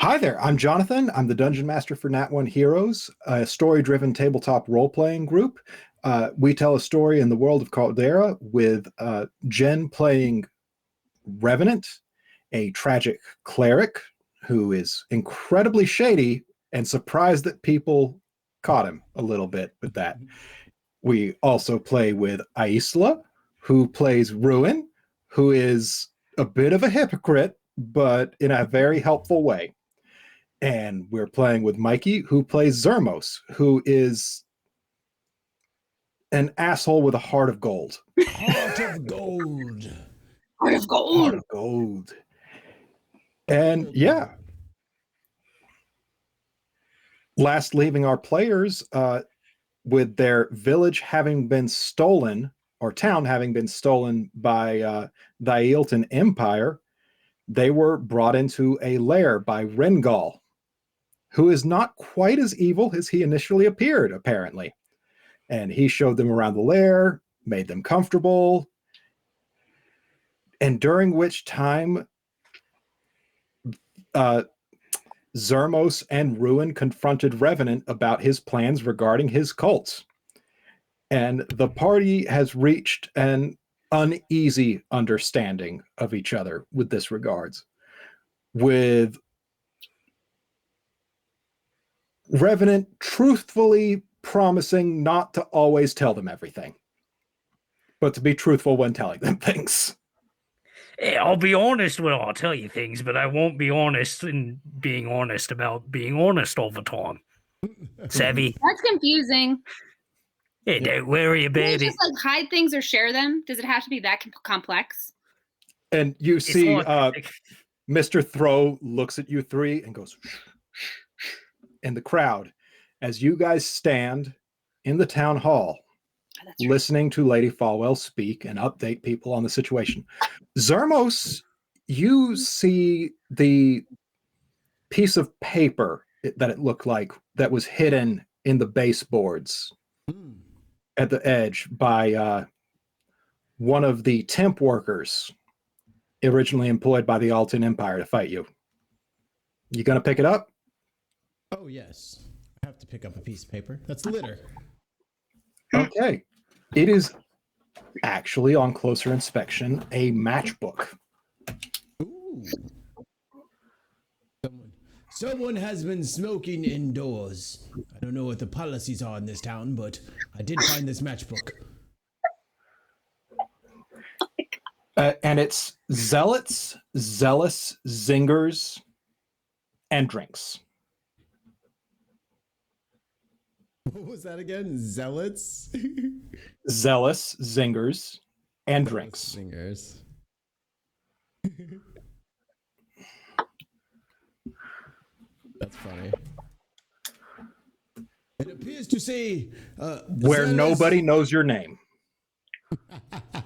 Hi there, I'm Jonathan. I'm the Dungeon Master for Nat One Heroes, a story-driven tabletop role-playing group. We tell a story in the world of Caldera with Jen playing Revenant, a tragic cleric who is incredibly shady and surprised that people caught him a little bit with that. We also play with Aisla, who plays Ruin, who is a bit of a hypocrite, but in a very helpful way. And we're playing with Mikey, who plays Zermos, who is an asshole with a heart of gold. Heart of gold. Heart of gold. Heart of gold. And yeah. Last leaving our players with their village having been stolen, or town having been stolen by the Ailton Empire, they were brought into a lair by Rengal, who is not quite as evil as he initially appeared, apparently. And he showed them around the lair, made them comfortable, and during which time Zermos and Ruin confronted Revenant about his plans regarding his cults. And the party has reached an uneasy understanding of each other with this regards, with Revenant truthfully promising not to always tell them everything, but to be truthful when telling them things. Yeah, I'll be honest when I'll tell you things, but I won't be honest in being honest about being honest all the time. Savvy? That's confusing. Yeah, don't worry Can about you it. just like hide things or share them? Does it have to be that complex? And you see like- Mr. Throw looks at you three and goes, shh, shh, shh, in the crowd as you guys stand in the town hall listening to Lady Falwell speak and update people on the situation. Zermos, you see the piece of paper that it looked like that was hidden in the baseboards at the edge by one of the temp workers originally employed by the Alton Empire to fight you. You gonna pick it up? Oh, yes. I have to pick up a piece of paper. That's litter. Okay. It is actually, on closer inspection, a matchbook. Ooh. Someone has been smoking indoors. I don't know what the policies are in this town, but I did find this matchbook. And it's zealots, zealous, zingers, and drinks. What was that again? Zealots? Zealous, zingers, and drinks. Singers. That's funny. It appears to say Where zealous... nobody knows your name.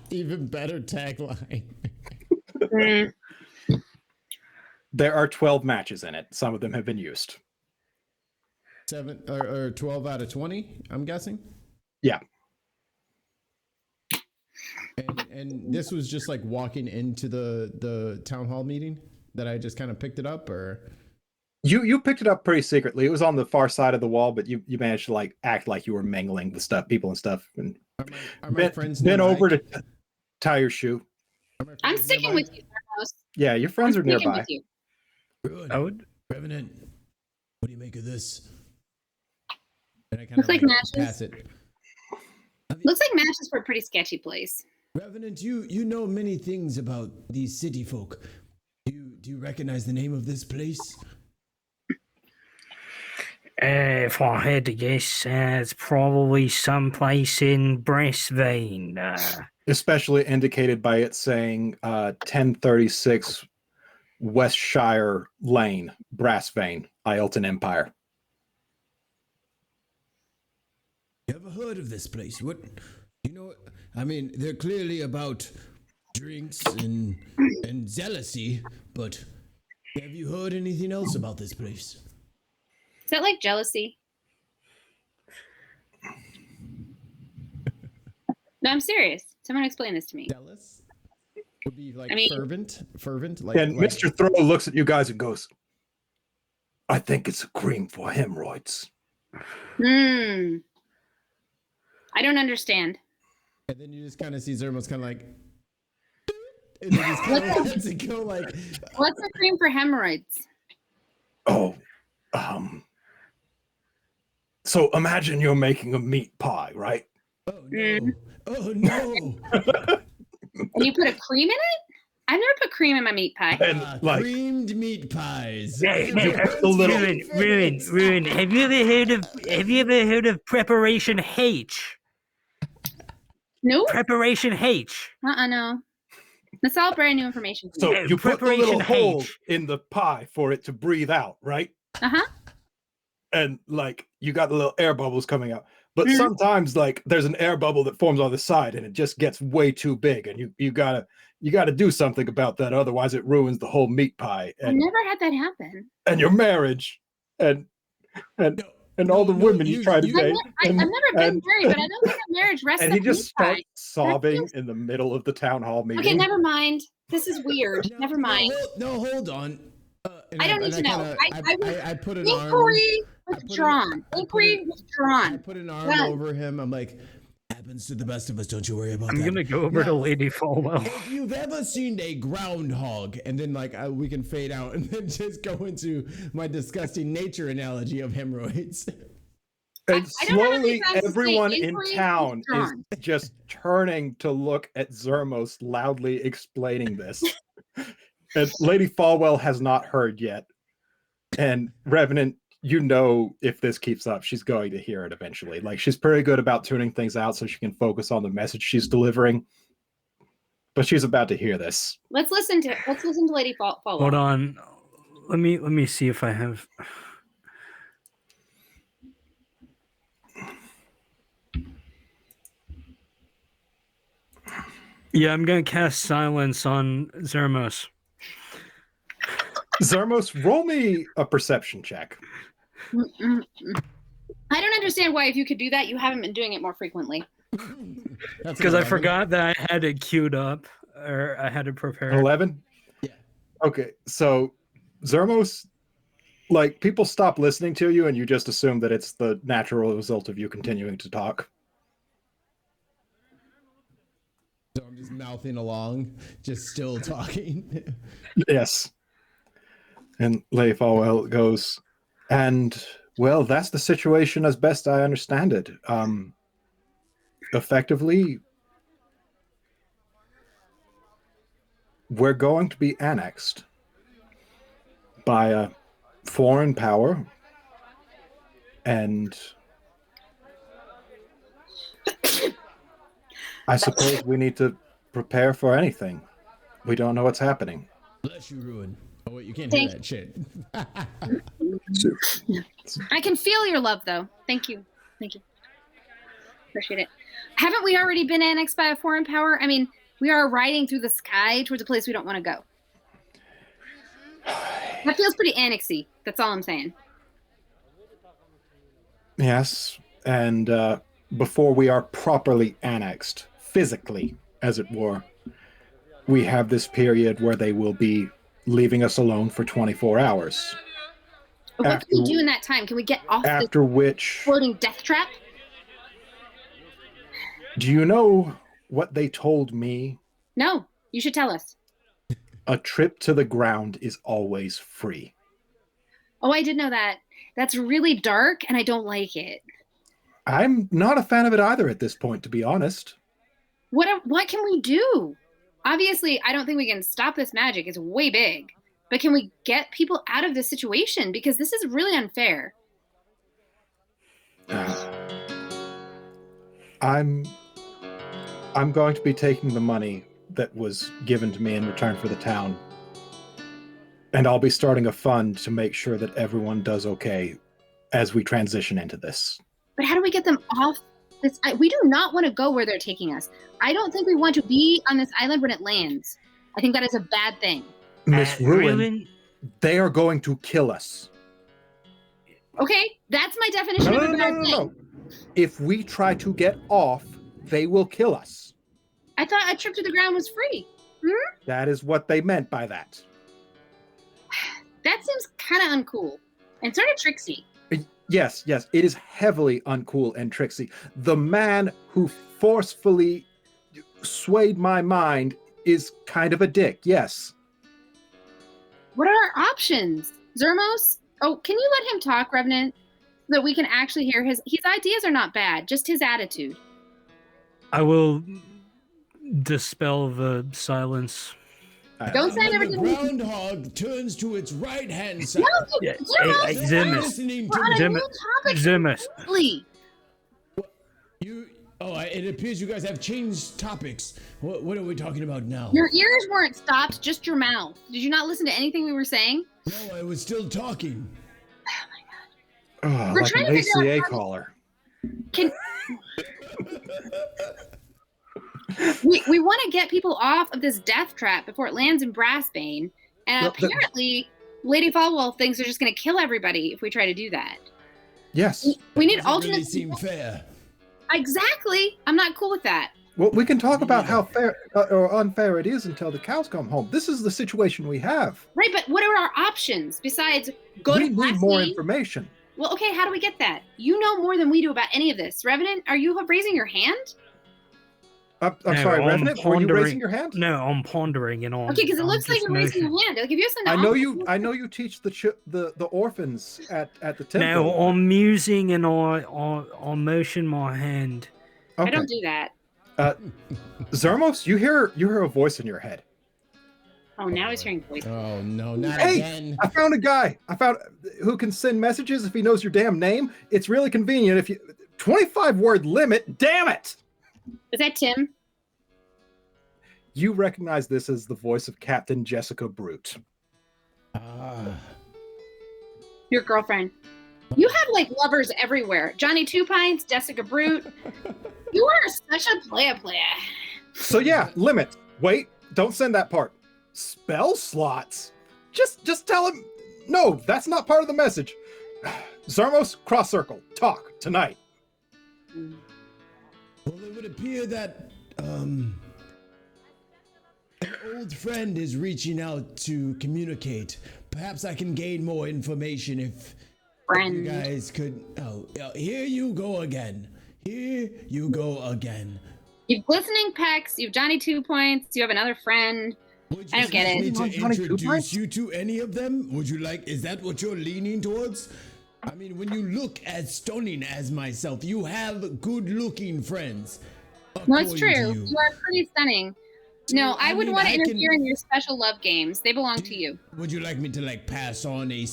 Even better tagline. There are 12 matches in it. Some of them have been used. 7 or 12 out of 20, I'm guessing. Yeah. And this was just like walking into the town hall meeting that I just kind of picked it up, or You picked it up pretty secretly. It was on the far side of the wall, but you managed to like act like you were mingling with stuff, people and stuff, and are my friends been nearby? over to tie your shoe. I'm sticking with you, Carlos. Yeah, your friends are I'm sticking nearby. with you. Good. I would. Revenant, what do you make of this? And I kind Looks of like matches. pass it. Looks like matches for a pretty sketchy place. Revenant, you know many things about these city folk. Do you recognize the name of this place? If I had to guess, it's probably someplace in Blasphemy. Especially indicated by it saying 1036 Westshire Lane, Brassvane, Ielton Empire. You ever heard of this place? What, you know, I mean, they're clearly about drinks and zealousy, but have you heard anything else about this place? Is that like jealousy? No, I'm serious. Someone explain this to me. Jealous? Would be like I mean, fervent, like. And like, Mr. Throw looks at you guys and goes, I think it's a cream for hemorrhoids. I don't understand. And then you just kind of see Zermos kind of like, and then just kind of lets it go like. What's a cream for hemorrhoids? Oh, so imagine you're making a meat pie, right? Oh no! Oh no! And you put a cream in it? I've never put cream in my meat pie. And like creamed meat pies. Hey, the little- Ruin. Have you ever heard of Preparation H? Nope. Preparation H. No. That's all brand new information. So Yeah, you put the little Preparation hole H. in the pie for it to breathe out, right? Uh-huh. And like you got the little air bubbles coming out. But Mhm. sometimes like there's an air bubble that forms on the side and it just gets way too big, and you gotta do something about that, otherwise it ruins the whole meat pie I've and never had that happen. your marriage and all the women you try to date. I've never been and- married, but I don't think a marriage rests And on he just meat pie. starts sobbing in the middle of the town hall meeting. Okay, never mind. This is weird. Never mind. Hold on. I don't need to know. I put an arm. Inquiry withdrawn. Inquiry I withdrawn. put an arm Done. over him. I'm like, happens to the best of us. Don't you worry about I'm that. gonna go over to Now, Lady Falwell. If you've ever seen a groundhog, and then like we can fade out, and then just go into my disgusting nature analogy of hemorrhoids. I And don't have any slowly, plans to say everyone in inquiry town is withdrawn. just turning to look at Zermos loudly explaining this. And Lady Falwell has not heard yet. And Revenant, you know, if this keeps up, she's going to hear it eventually. Like, she's pretty good about tuning things out so she can focus on the message she's delivering. But she's about to hear this. Let's listen to Lady Falwell. Hold on. Let me see if I have. Yeah, I'm gonna cast silence on Zermos. Zermos, roll me a perception check. I don't understand why, if you could do that, you haven't been doing it more frequently. Because I forgot that I had it queued up, or I had it prepared. 11? Yeah. Okay, so Zermos, like, people stop listening to you and you just assume that it's the natural result of you continuing to talk. So I'm just mouthing along, just still talking. Yes. And Lady Falwell goes, and, well, that's the situation as best I understand it. Effectively, we're going to be annexed by a foreign power, and I suppose we need to prepare for anything. We don't know what's happening. Bless you, Ruin. Oh wait, you can't hear Thank- that shit. I can feel your love, though. Thank you. Appreciate it. Haven't we already been annexed by a foreign power? I mean, we are riding through the sky towards a place we don't want to go. That feels pretty annexy. That's all I'm saying. Yes, and before we are properly annexed, physically, as it were, we have this period where they will be leaving us alone for 24 hours. But what can we do in that time? Can we get off this After which, floating death trap? do you know what they told me? No, you should tell us. A trip to the ground is always free. Oh, I did know that. That's really dark, and I don't like it. I'm not a fan of it either at this point, to be honest. What can we do? Obviously, I don't think we can stop this magic. It's way big. But can we get people out of this situation? Because this is really unfair. I'm going to be taking the money that was given to me in return for the town, and I'll be starting a fund to make sure that everyone does okay as we transition into this. But how do we get them off this? We do not want to go where they're taking us. I don't think we want to be on this island when it lands. I think that is a bad thing. Miss Ruin, they are going to kill us. Okay, that's my definition of a bad thing. No. If we try to get off, they will kill us. I thought a trip to the ground was free. That is what they meant by that. That seems kind of uncool. and sort of tricksy. Yes, it is heavily uncool and tricksy. The man who forcefully swayed my mind is kind of a dick, yes. What are our options? Zermos? Oh, can you let him talk, Revenant, so that we can actually hear his ideas are not bad, just his attitude. I will dispel the silence. Don't say And the everything. groundhog turns to its right-hand side. No, Yeah, Zermos, hey, Are you Zemus. listening we're to on a Zim- new topic Zemus. completely. you? Oh, it appears you guys have changed topics. What are we talking about now? Your ears weren't stopped, just your mouth. Did you not listen to anything we were saying? No, I was still talking. Oh, We're like trying an to figure out ACA how to- caller. Can we want to get people off of this death trap before it lands in Brassbane? And Well, apparently, Lady Falwell thinks they're just going to kill everybody if we try to do that. Yes. We need Doesn't alternate. really seem fair. Exactly. I'm not cool with that. Well, we can talk about how fair or unfair it is until the cows come home. This is the situation we have. Right, but what are our options besides go We to need more Blasphemy? information. Well, okay, how do we get that? You know more than we do about any of this. Revenant, are you raising your hand? I'm No, sorry, I'm Revenant, were you pondering- raising your hand? No, I'm pondering and on. Okay, because it looks like you're raising your hand. I'll give you something. I know you teach the orphans at the temple. No, I'm musing and I motion my hand. Okay. I don't do that. Zermos, you hear a voice in your head. Oh, now he's hearing voices. Oh no, not Hey, again. I found a guy. Who can send messages if he knows your damn name. It's really convenient if you 25-word limit. Damn it! Is that Tim? You recognize this as the voice of Captain Jessica Brute. Your girlfriend. You have like lovers everywhere. Johnny Two Pints, Jessica Brute. You are such a player. So yeah, limit. Wait, don't send that part. Spell slots. Just tell him. No, that's not part of the message. Zarmos, cross circle. Talk tonight. Well, it would appear that an old friend is reaching out to communicate. Perhaps I can gain more information if you Friend. guys could. Oh, here you go again. Here you go again. You've glistening pecs. You have Johnny 2 Points. You have another friend. Would I you don't get like it. me to Johnny Two introduce Pints? you to any of them? Would you like? Is that what you're leaning towards? I mean, when you look as stunning as myself, you have good-looking friends. No, it's according true. to You are pretty stunning. No, I wouldn't want to I can- interfere in your special love games. They belong to you. Would you like me to pass on a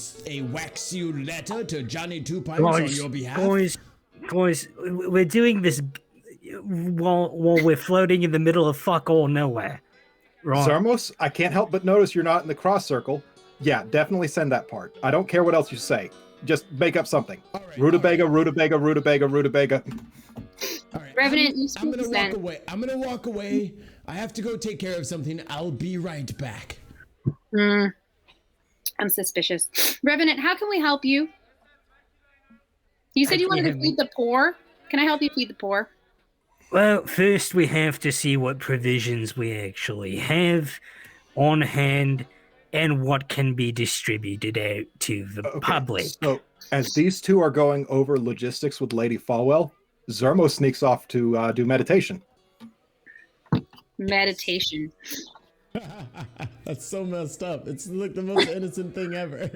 wax you letter to Johnny Two Pints on your behalf? Guys, we're doing this while we're floating in the middle of fuck all nowhere. Right. Zarmos, I can't help but notice you're not in the cross circle. Yeah, definitely send that part. I don't care what else you say. Just make up something. All right, Rutabaga, rutabaga, rutabaga, rutabaga. All right, Revenant, you I'm speak gonna then. walk away. I'm gonna walk away. I have to go take care of something. I'll be right back. I'm suspicious. Revenant, how can we help you? You said you wanted to feed the poor. Can I help you feed the poor? Well, first we have to see what provisions we actually have on hand and what can be distributed out to the public. So, as these two are going over logistics with Lady Falwell, Zermo sneaks off to do meditation. Meditation. That's so messed up. It's like the most innocent thing ever.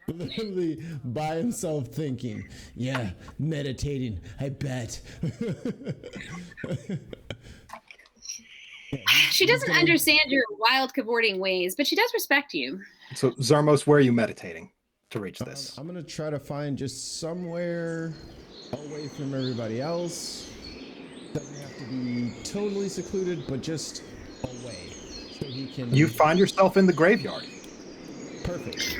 Literally by himself thinking, yeah, meditating, I bet. She doesn't understand your wild cavorting ways, but she does respect you. So, Zarmos, where are you meditating to reach this? I'm gonna try to find just somewhere away from everybody else. Doesn't have to be totally secluded, but just away, so he can. You find yourself in the graveyard. Perfect.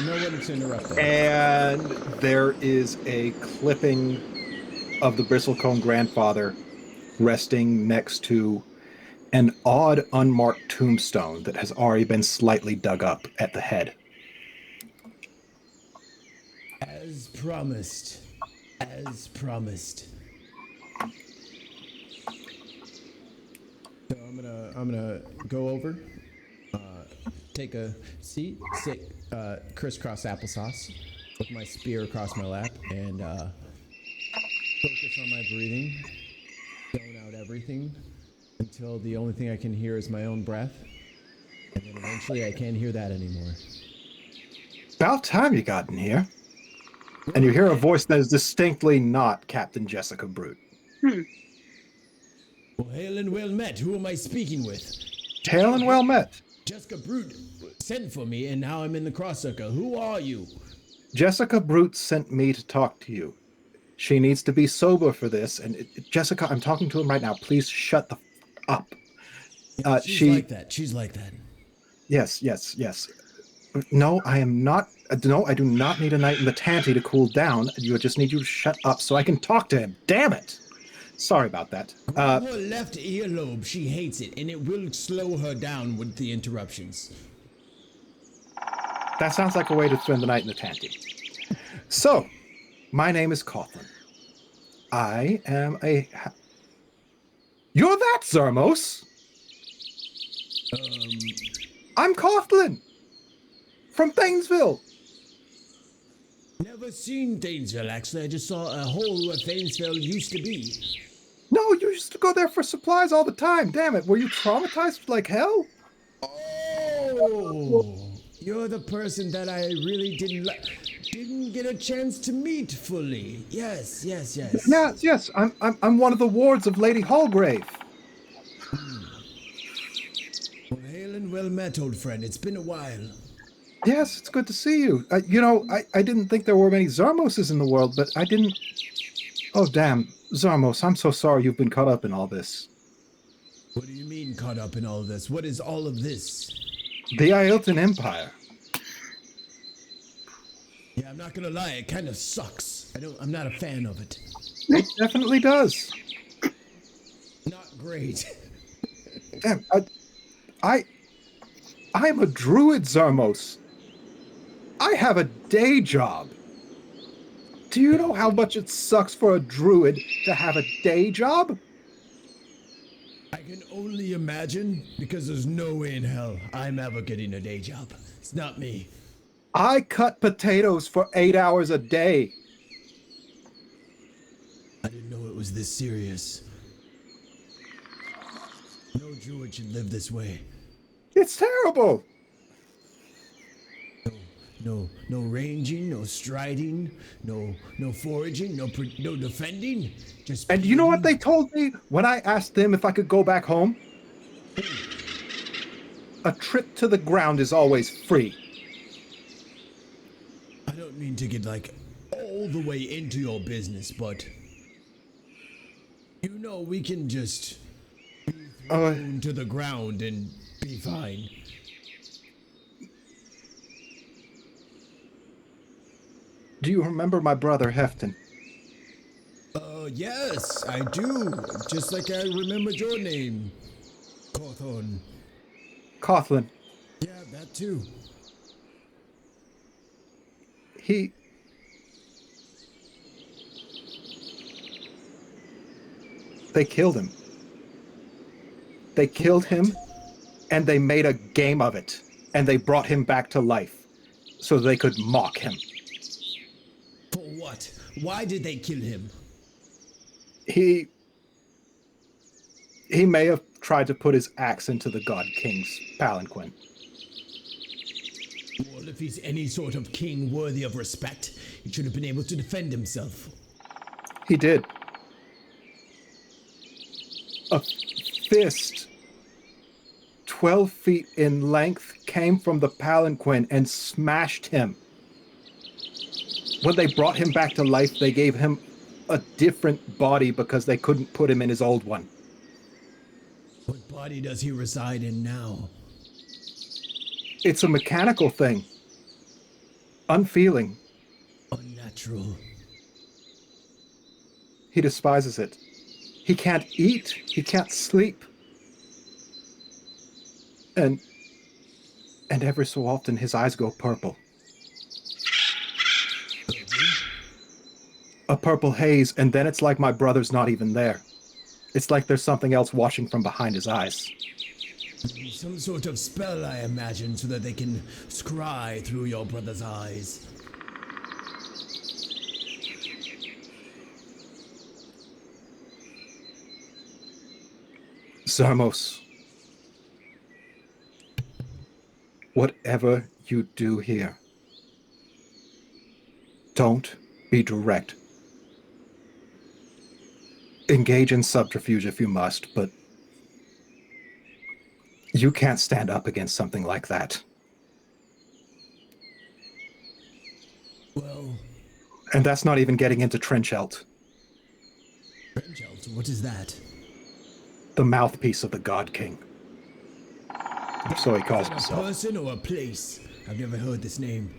No one to interrupt. And there is a clipping of the Bristlecone grandfather resting next to an odd unmarked tombstone that has already been slightly dug up at the head. As promised. So I'm gonna go over, take a seat, sit crisscross applesauce with my spear across my lap, and focus on my breathing, zone out everything until the only thing I can hear is my own breath, and then eventually I can't hear that anymore. About time you got in here. And you hear a voice that is distinctly not Captain Jessica Brute. Well, hail and well met. Who am I speaking with? Hail and well met. Jessica Brute sent for me, and now I'm in the cross circle. Who are you? Jessica Brute sent me to talk to you. She needs to be sober for this. And Jessica, I'm talking to him right now. Please shut the up. She's like that. She's like that. Yes. No, I am not. No, I do not need a night in the tanty to cool down. You just need you to shut up so I can talk to him. Damn it. Sorry about that. Her left earlobe, she hates it, and it will slow her down with the interruptions. That sounds like a way to spend the night in the tanty. So, my name is Coughlin. I am a... You're that, Zarmos! I'm Coughlin! From Thainesville! Never seen Thainesville, actually. I just saw a hole where Thainesville used to be. No, you used to go there for supplies all the time. Damn it, were you traumatized like hell? Oh, you're the person that I really didn't get a chance to meet fully. Yes. Yes. I'm one of the wards of Lady Hallgrave. Well, hail and well met, old friend. It's been a while. Yes, it's good to see you. I didn't think there were many Zarmoses in the world, but I didn't... Oh, damn. Zarmos, I'm so sorry you've been caught up in all this. What do you mean caught up in all of this? What is all of this? The Ailton Empire. Yeah, I'm not gonna lie, it kind of sucks. I'm not a fan of it. It definitely does. Not great. Damn, I'm a druid, Zarmos. I have a day job. Do you know how much it sucks for a druid to have a day job? I can only imagine, because there's no way in hell I'm ever getting a day job. It's not me. I cut potatoes for 8 hours a day. I didn't know it was this serious. No druid should live this way. It's terrible. No ranging, no striding, no foraging, no defending. Just. And you know what they told me when I asked them if I could go back home? A trip to the ground is always free. I don't mean to get all the way into your business, but we can just be thrown to the ground and be fine. Do you remember my brother Hefton? Yes, I do. Just like I remembered your name. Coughlin. Yeah, that too. They killed him. They killed him, and they made a game of it. And they brought him back to life so they could mock him. For what? Why did they kill him? He may have tried to put his axe into the God King's palanquin. Well, if he's any sort of king worthy of respect, he should have been able to defend himself. He did. A fist 12 feet in length came from the palanquin and smashed him. When they brought him back to life, they gave him a different body because they couldn't put him in his old one. What body does he reside in now? It's a mechanical thing. Unfeeling. Unnatural. He despises it. He can't eat. He can't sleep. And every so often his eyes go purple. A purple haze, and then it's like my brother's not even there. It's like there's something else watching from behind his eyes. Some sort of spell, I imagine, so that they can scry through your brother's eyes. Zarmos, whatever you do here, don't be direct. Engage in subterfuge if you must, but you can't stand up against something like that. Well... And that's not even getting into Trenchelt. Trenchelt? What is that? The mouthpiece of the God King. So he calls Is that himself. a person or a place? I've never heard this name.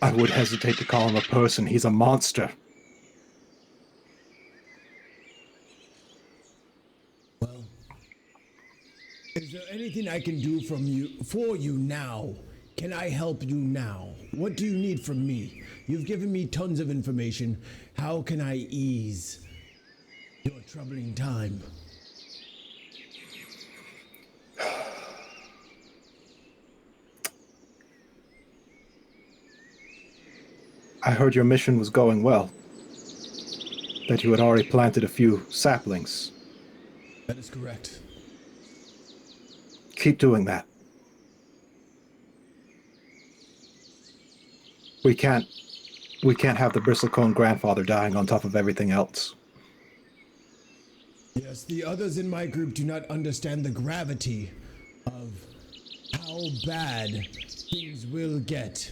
I would hesitate to call him a person. He's a monster. Well, is there anything I can do for you now? Can I help you now? What do you need from me? You've given me tons of information. How can I ease your troubling time? I heard your mission was going well. That you had already planted a few saplings. That is correct. Keep doing that. We can't have the bristlecone grandfather dying on top of everything else. Yes, the others in my group do not understand the gravity of how bad things will get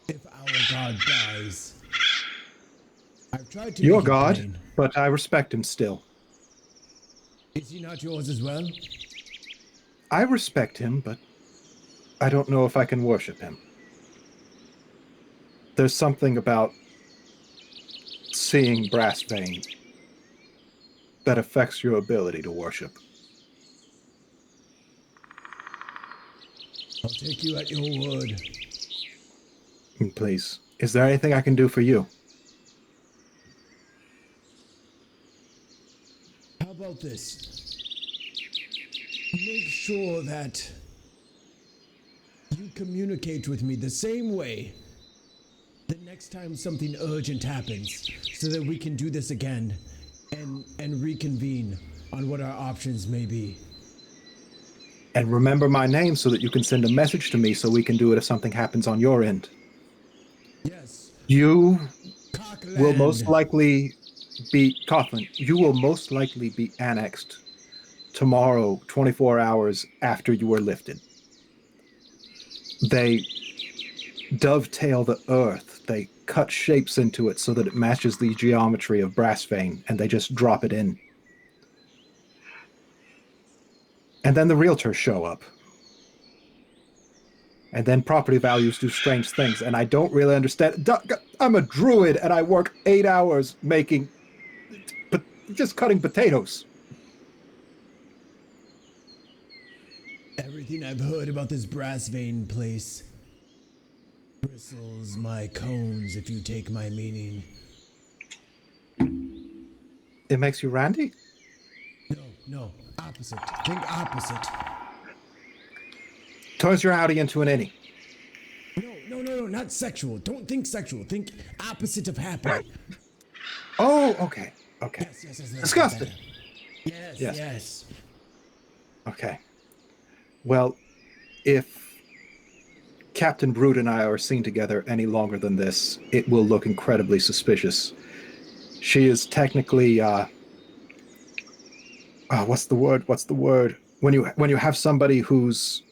if our god dies. I've tried to Your make it god, plain. but I respect him still. Is he not yours as well? I respect him, but I don't know if I can worship him. There's something about seeing Blasphemy that affects your ability to worship. I'll take you at your word. Please, is there anything I can do for you? How about this? Make sure that you communicate with me the same way the next time something urgent happens, so that we can do this again and reconvene on what our options may be. And remember my name so that you can send a message to me so we can do it if something happens on your end. Yes. You Cockland. will most likely be Coughlin. You will most likely be annexed tomorrow, 24 hours after you are lifted. They dovetail the earth. They cut shapes into it so that it matches the geometry of Blasphemy, and they just drop it in. And then the realtors show up. And then property values do strange things, and I don't really understand. I'm a druid, and I work 8 hours making, just cutting potatoes. Everything I've heard about this brass vein place bristles my cones, if you take my meaning. It makes you randy? No, opposite. Think opposite. Turns your Audi into an innie. No, not sexual. Don't think sexual. Think opposite of happy. Oh, okay. Yes. Disgusting. Yes. Okay. Well, if Captain Brood and I are seen together any longer than this, it will look incredibly suspicious. She is technically, what's the word? When you have somebody who's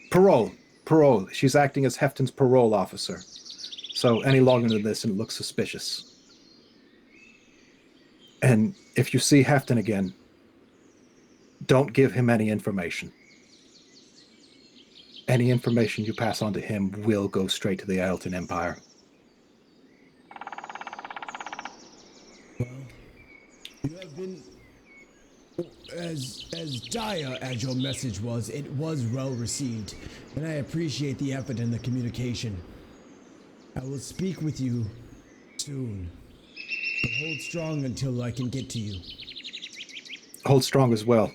parole. She's acting as Hefton's parole officer. So any longer than this, and it looks suspicious. And if you see Hefton again, don't give him any information. Any information you pass on to him will go straight to the Ileton Empire. Well, you have been as dire as your message was. It was well received, and I appreciate the effort and the communication. I will speak with you soon, but hold strong until I can get to you. Hold strong as well.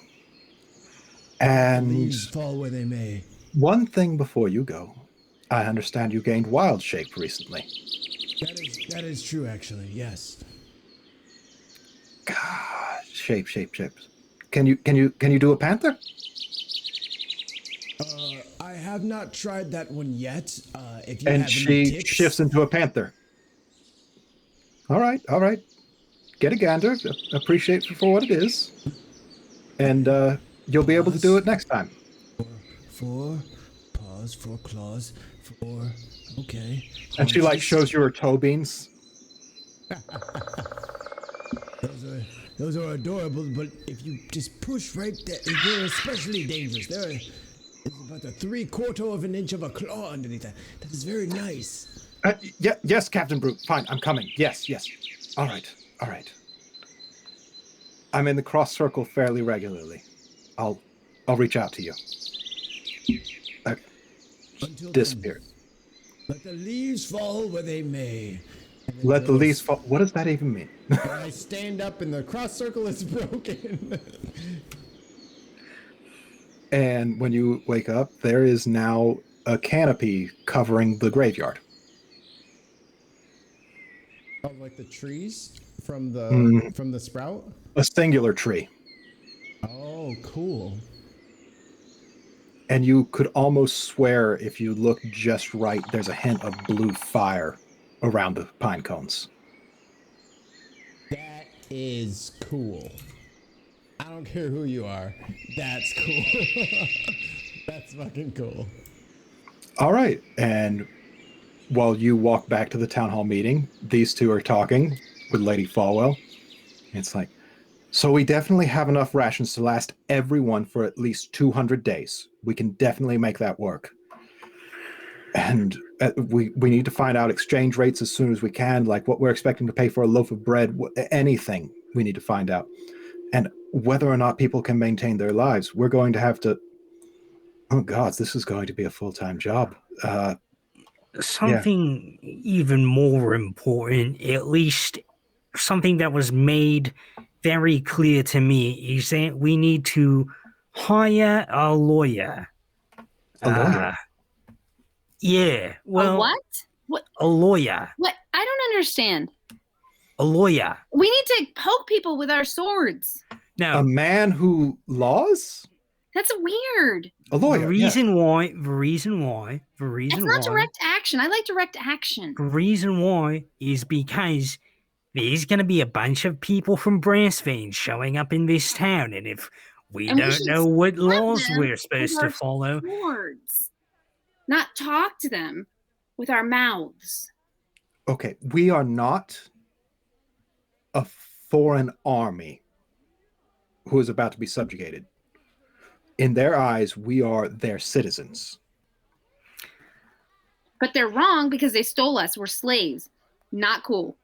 And Leaves fall where they may. one thing before you go, I understand you gained wild shape recently. That is true, actually. Yes. God, shape. Can you do a panther? I have not tried that one yet. If you And have she any tips, shifts into a panther. All right. Get a gander. Appreciate it for what it is, and you'll be able to do it next time. four, pause, 4 claws, 4. Okay. And she like Haunches. shows you her toe beans. Those are adorable, but if you just push right there, they're especially dangerous. There's about a 3/4 of an inch of a claw underneath that. That is very nice. Yes, Captain Brute. Fine, I'm coming. Yes. All right. I'm in the cross circle fairly regularly. I'll reach out to you. Okay. Until Disappear. then, let the leaves fall where they may. Let the leaves fall. What does that even mean? I stand up and the cross circle is broken. And when you wake up, there is now a canopy covering the graveyard. Oh, like the trees from the sprout? A singular tree. Oh, cool. And you could almost swear if you look just right, there's a hint of blue fire around the pine cones. That is cool. I don't care who you are. That's cool. That's fucking cool. All right. And while you walk back to the town hall meeting, these two are talking with Lady Falwell. It's like, so we definitely have enough rations to last everyone for at least 200 days. We can definitely make that work. And we need to find out exchange rates as soon as we can, like what we're expecting to pay for a loaf of bread, anything we need to find out. And whether or not people can maintain their lives, we're going to have to... Oh, God, this is going to be a full-time job. Something even more important, at least something that was made very clear to me, is that we need to hire a lawyer. A lawyer? Yeah, well... A what? What? A lawyer. What? I don't understand. A lawyer. We need to poke people with our swords. No. A man who laws? That's weird. A lawyer. The reason why. It's not direct action. I like direct action. The reason why is because there's going to be a bunch of people from Brassvane showing up in this town, and if we don't know what laws we're supposed to follow, swords, not talk to them with our mouths. Okay, we are not a foreign army who is about to be subjugated. In their eyes, we are their citizens. But they're wrong because they stole us. We're slaves. Not cool.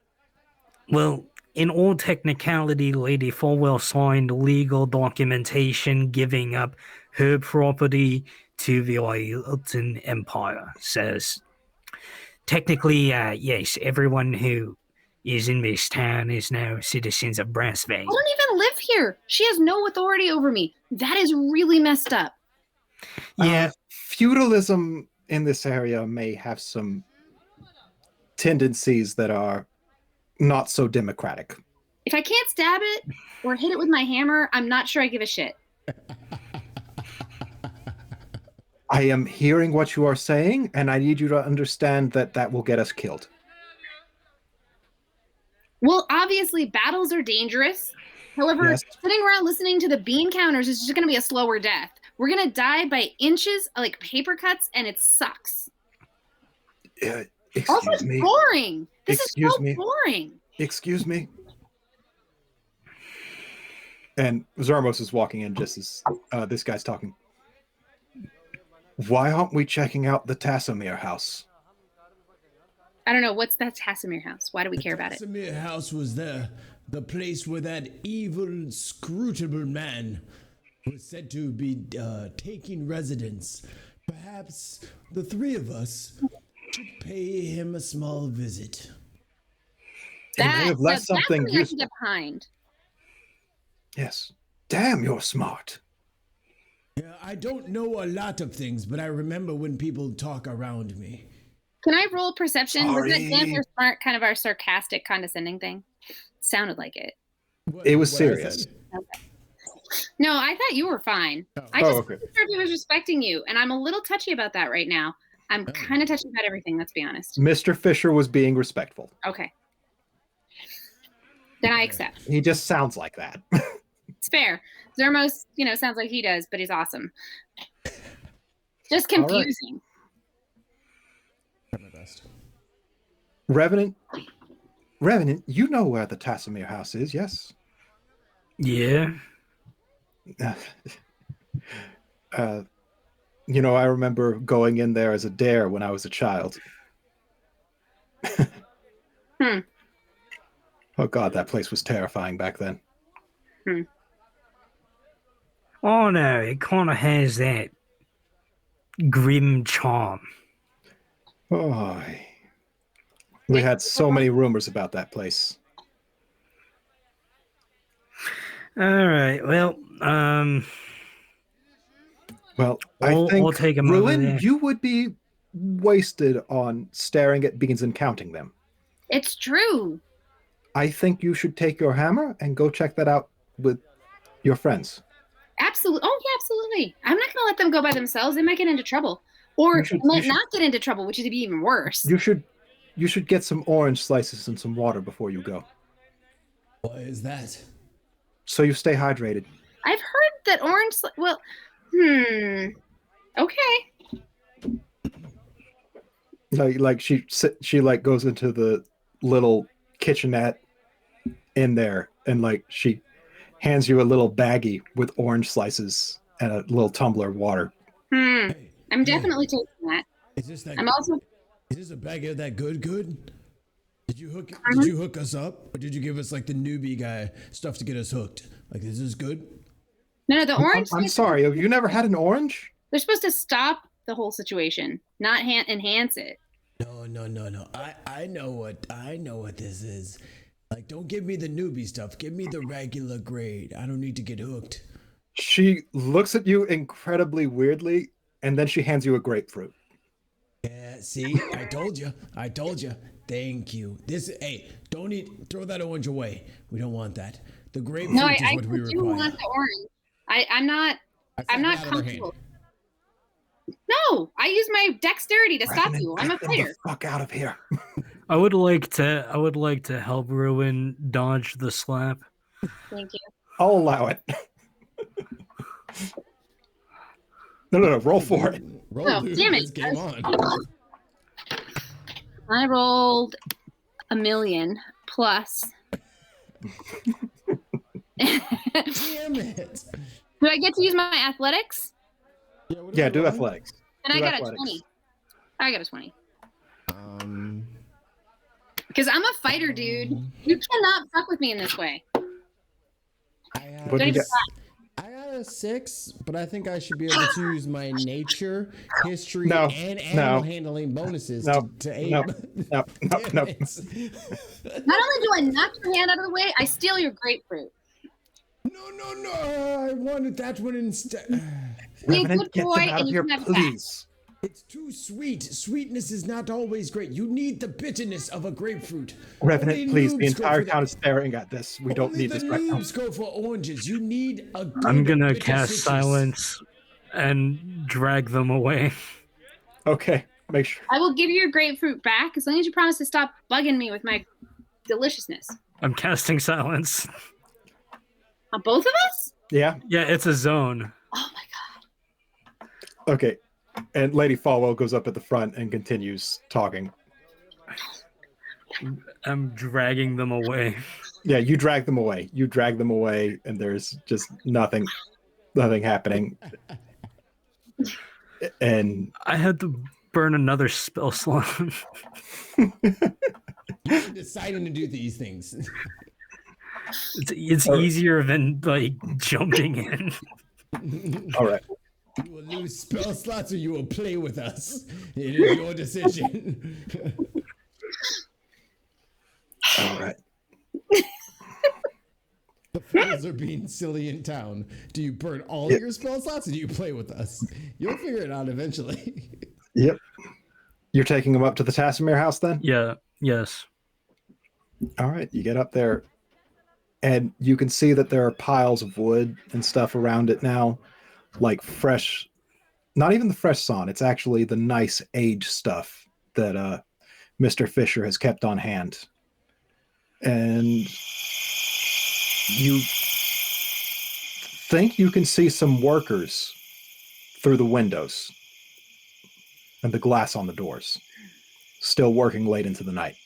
Well, in all technicality, Lady Falwell signed legal documentation giving up her property to the Oilton Empire. Says, technically, yes, everyone who is in this town is now citizens of Brassvane. I don't even live here. She has no authority over me. That is really messed up. Yeah. Feudalism in this area may have some tendencies that are not so democratic. If I can't stab it or hit it with my hammer, I'm not sure I give a shit. I am hearing what you are saying, and I need you to understand that that will get us killed. Well, obviously, battles are dangerous. However, Yes. sitting around listening to the bean counters is just going to be a slower death. We're going to die by inches, like paper cuts, and it sucks. Also, Excuse it's me. boring. This Excuse is so me. boring. Excuse me. And Zermos is walking in just as this guy's talking. Why aren't we checking out the Tassamir house? I don't know. What's that Tassamir house? Why do we care about it? Tassamir House was the place where that evil, inscrutable man was said to be taking residence. Perhaps the three of us should pay him a small visit. He may have left something that's something I can useful. get behind. Yes. Damn, you're smart. Yeah, I don't know a lot of things, but I remember when people talk around me. Can I roll perception? Was that Sorry. damn you're smart kind of our sarcastic, condescending thing? Sounded like it. It was What I serious. said? No, I thought you were fine. Oh. I just okay. wasn't sure if he was respecting you, and I'm a little touchy about that right now. I'm kind of touchy about everything, let's be honest. Mr. Fisher was being respectful. Okay. Then I accept. He just sounds like that. It's fair. Zermos, sounds like he does, but he's awesome. Just confusing. Try my best. Revenant, you know where the Tassimir house is, yes? Yeah. I remember going in there as a dare when I was a child. Oh God, that place was terrifying back then. Oh no, it kind of has that grim charm. Oh, we had so many rumors about that place. All right, well, Well, I'll I think, take him over Ruin, there. you would be wasted on staring at beans and counting them. It's true. I think you should take your hammer and go check that out with your friends. Absolutely. Oh, yeah, absolutely. I'm not going to let them go by themselves. They might get into trouble. Or You should- might you should- not get into trouble, which would be even worse. You should get some orange slices and some water before you go, What is that? so you stay hydrated. I've heard that orange... Okay. Like she like goes into the little kitchenette in there, and like she hands you a little baggie with orange slices and a little tumbler of water. Hey, I'm definitely taking that. Is this that? I'm also... Is this a bag of that good? Did you hook? Uh-huh. Did you hook us up, or did you give us like the newbie guy stuff to get us hooked? Like, is this good? No, the orange... I'm sorry, have you never had an orange? They're supposed to stop the whole situation, not enhance it. No. I know what this is. Like, don't give me the newbie stuff. Give me the regular grade. I don't need to get hooked. She looks at you incredibly weirdly, and then she hands you a grapefruit. Yeah, see, I told you. Thank you. Hey, throw that orange away. We don't want that. The grapefruit No, is I what we do require. want the orange. I'm not I not out of our hand. comfortable. No, I use my dexterity to stop Revenant, you. I'm a get them fighter. the fuck out of here. I would like to help Ruin dodge the slap. Thank you. I'll allow it. No, roll for it. Roll, Oh, dude. damn it. Let's game on. I rolled 1,000,000 plus. Damn it. Do I get to use my athletics? Yeah, do athletics. And Do I got athletics. a 20. I got a 20. Um, Because I'm a fighter, dude. You cannot fuck with me in this way. What Don't do you even get? try. I got a 6, but I think I should be able to use my nature, history, No, and animal no. handling bonuses No, to aid. no. Damn it. Not only do I knock your hand out of the way, I steal your grapefruit. No. I wanted that one instead. Be a Revenant, good get boy them out and of you here, can have it back. please. It's too sweet. Sweetness is not always great. You need the bitterness of a grapefruit. Revenant, Only please. The noobs go entire for town that. is staring at this. We don't Only need the this right now. noobs go for oranges. You need a good I'm gonna bitter cast citrus. silence and drag them away. Okay, make sure. I will give you your grapefruit back as long as you promise to stop bugging me with my deliciousness. I'm casting silence. On both of us? Yeah. Yeah, it's a zone. Oh my god. Okay. And Lady Falwell goes up at the front and continues talking. I'm dragging them away. Yeah, you drag them away. And there's just nothing happening. And I had to burn another spell slot. You're deciding to do these things. It's easier than like jumping in. all right. You will lose spell slots or you will play with us. It is your decision. All right. The funny are being silly in town. Do you burn all of your spell slots or do you play with us? You'll figure it out eventually. Yep. You're taking them up to the Tasimir house then? Yeah. Yes. All right, you get up there, and you can see that there are piles of wood and stuff around it now, like fresh, not even the fresh sawn, it's actually the nice aged stuff that Mr. Fisher has kept on hand. And you think you can see some workers through the windows and the glass on the doors, still working late into the night.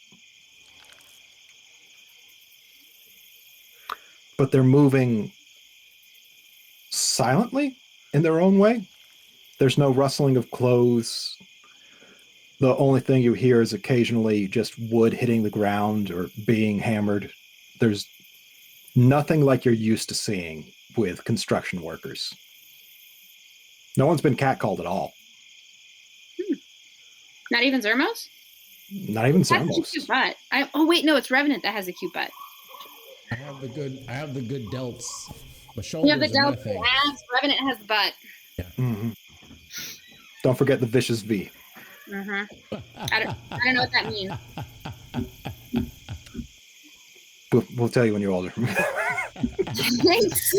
But they're moving silently in their own way. There's no rustling of clothes. The only thing you hear is occasionally just wood hitting the ground or being hammered. There's nothing like you're used to seeing with construction workers. No one's been catcalled at all. Not even Zermos? Not even That's a Zermos. cute butt. Oh wait, no, it's Revenant that has a cute butt. I have the good delts. My You shoulders have the are Delta nothing. abs. Revenant has the butt. Mm-hmm. Don't forget the vicious V. Mm-hmm. I don't know what that means. We'll tell you when you're older. Thanks.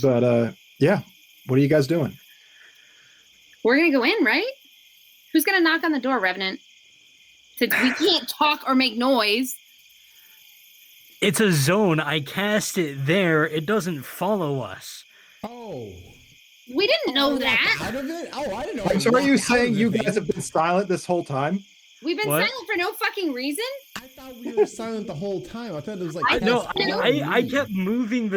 But yeah, what are you guys doing? We're gonna go in, right? Who's gonna knock on the door, Revenant? Since we can't talk or make noise. It's a zone. I cast it there. It doesn't follow us. Oh. We didn't know that. Out of it? Oh, I didn't know. I'm I sorry, are you walked out saying of you the guys thing. have been silent this whole time? We've been What? silent for no fucking reason. I thought we were silent the whole time. I thought it was like. I No, past I me. kept moving